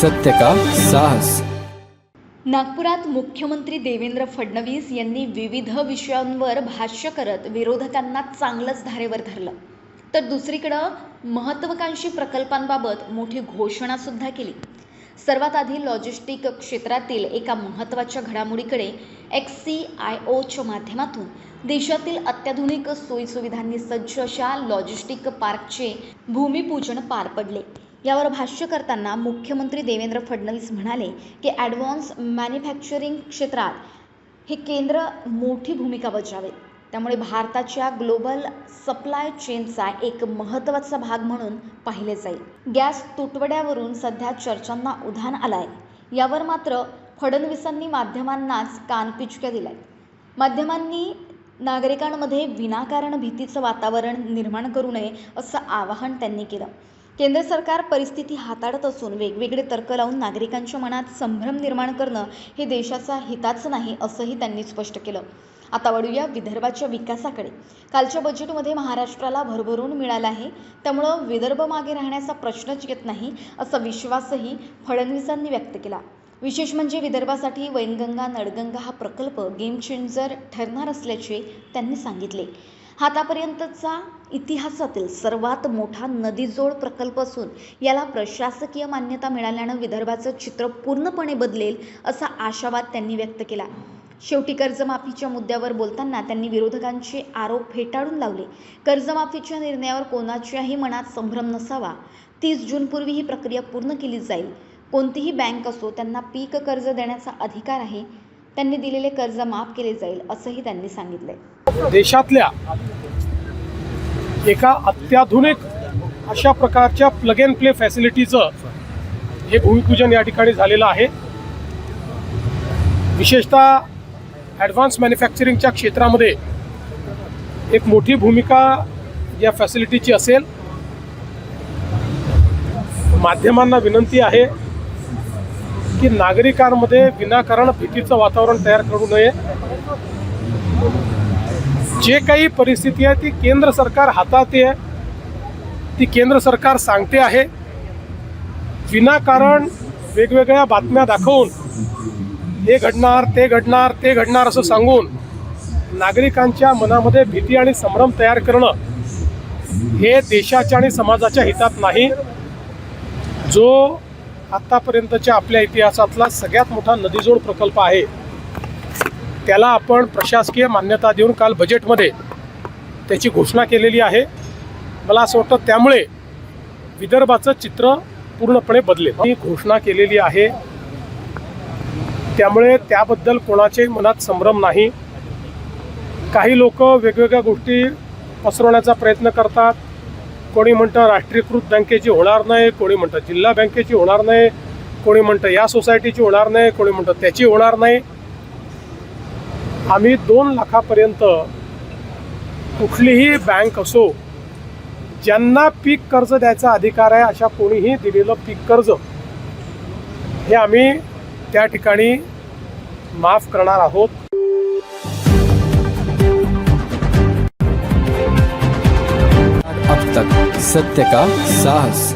सत्य का साहस। नागपुरात मुख्यमंत्री देवेंद्र फडणवीस यांनी विविध विषयांवर भाष्य करत विरोधकांना चांगलंच धारेवर धरलं, तर दुसरीकडं महत्त्वाकांक्षी प्रकल्पांबाबत मोठी घोषणा सुद्धा केली। सर्वात आधी लॉजिस्टिक क्षेत्रातील एका महत्त्वाच्या घडामोडीकडे XCIOच्या माध्यमातून देशातील अत्याधुनिक सोयीसुविधांनी सज्ज अशा लॉजिस्टिक पार्कचे भूमिपूजन पार पडले। यावर भाष्य करताना मुख्यमंत्री देवेंद्र फडणवीस म्हणाले की ॲडव्हान्स मॅन्युफॅक्चरिंग क्षेत्रात हे केंद्र मोठी भूमिका बजावेल, त्यामुळे भारताच्या ग्लोबल सप्लाय चेनचा एक महत्त्वाचा भाग म्हणून पाहिले जाईल। गॅस तुटवड्यावरून सध्या चर्चांना उधाण आलाय, यावर मात्र फडणवीसांनी माध्यमांनाच कानपिचक्या दिल्या। माध्यमांनी नागरिकांमध्ये विनाकारण भीतीचं वातावरण निर्माण करू नये असं आवाहन त्यांनी केलं। केंद्र सरकार परिस्थिती हाताळत असून वेगवेगळे तर्क लावून नागरिकांच्या मनात संभ्रम निर्माण करणं हे देशाच्या हिताचं नाही असंही त्यांनी स्पष्ट केलं। आता वळूया विदर्भाच्या विकासाकडे। कालच्या बजेटमध्ये महाराष्ट्राला भरभरून मिळालं आहे, त्यामुळं विदर्भ मागे राहण्याचा प्रश्नच येत नाही असा विश्वासही फडणवीसांनी व्यक्त केला। विशेष म्हणजे विदर्भासाठी वैनगंगा नळगंगा हा प्रकल्प गेम चेंजर ठरणार असल्याचे त्यांनी सांगितले। आतापर्यंतचा इतिहासातील सर्वात मोठा नदीजोड प्रकल्प असून याला प्रशासकीय मान्यता मिळाल्यानं विदर्भाचं चित्र पूर्णपणे बदलेल असा आशावाद त्यांनी व्यक्त केला। शेवटी कर्जमाफीच्या मुद्द्यावर बोलताना त्यांनी विरोधकांचे आरोप फेटाळून लावले। कर्जमाफीच्या निर्णयावर कोणाच्याही मनात संभ्रम नसावा। 30 जूनपूर्वी ही प्रक्रिया पूर्ण केली जाईल। कोणतीही बँक असो त्यांना पीक कर्ज देण्याचा अधिकार आहे। त्यांनी दिलेले कर्ज माफ केले जाईल असंही त्यांनी सांगितले। देशातल्या एका अत्याधुनिक अशा प्रकारच्या प्लग अँड प्ले फॅसिलिटीचं हे भूमिपूजन या ठिकाणी झालेलं आहे। विशेषतः ॲडव्हान्स मॅन्युफॅक्चरिंगच्या क्षेत्रामध्ये एक मोठी भूमिका या फॅसिलिटीची असेल। माध्यमांना विनंती आहे की नागरिकांमध्ये विनाकारण भीतीचं वातावरण तयार करू नये। जे काही परिस्थिती आहे ती केंद्र सरकार हाताळते आहे, ती केंद्र सरकार सांगते आहे। विनाकारण वेगवेगळ्या बातम्या दाखवून हे घडणार ते घडणार ते घडणार असं सांगून नागरिकांच्या मनामध्ये भीती आणि संभ्रम तयार करणं हे देशाच्या आणि समाजाच्या हितात नाही। जो आतापर्यंतच्या आपल्या इतिहासातला सगळ्यात मोठा नदीजोड प्रकल्प आहे त्याला आपण प्रशासकीय मान्यता देऊन काल बजेटमध्ये त्याची घोषणा केलेली आहे। मला असं वाटतं त्यामुळे विदर्भाचं चित्र पूर्णपणे बदलेल। ही घोषणा केलेली आहे त्यामुळे त्याबद्दल कोणाच्याही मनात संभ्रम नाही। काही लोक वेगवेगळ्या गोष्टी पसरवण्याचा प्रयत्न करतात। कोणी म्हणतं राष्ट्रीयकृत बँकेची होणार नाही, कोणी म्हणतं जिल्हा बँकेची होणार नाही, कोणी म्हणतं या सोसायटीची होणार नाही, कोणी म्हणतं त्याची होणार नाही। आम्ही 2 लाखापर्यंत कुठलीही बँक असो ज्यांना पीक कर्ज द्यायचा अधिकार आहे अशा कोणीही दिलेलं पीक कर्ज हे आम्ही त्या ठिकाणी माफ करणार आहोत। अब तक सत्य का साहस।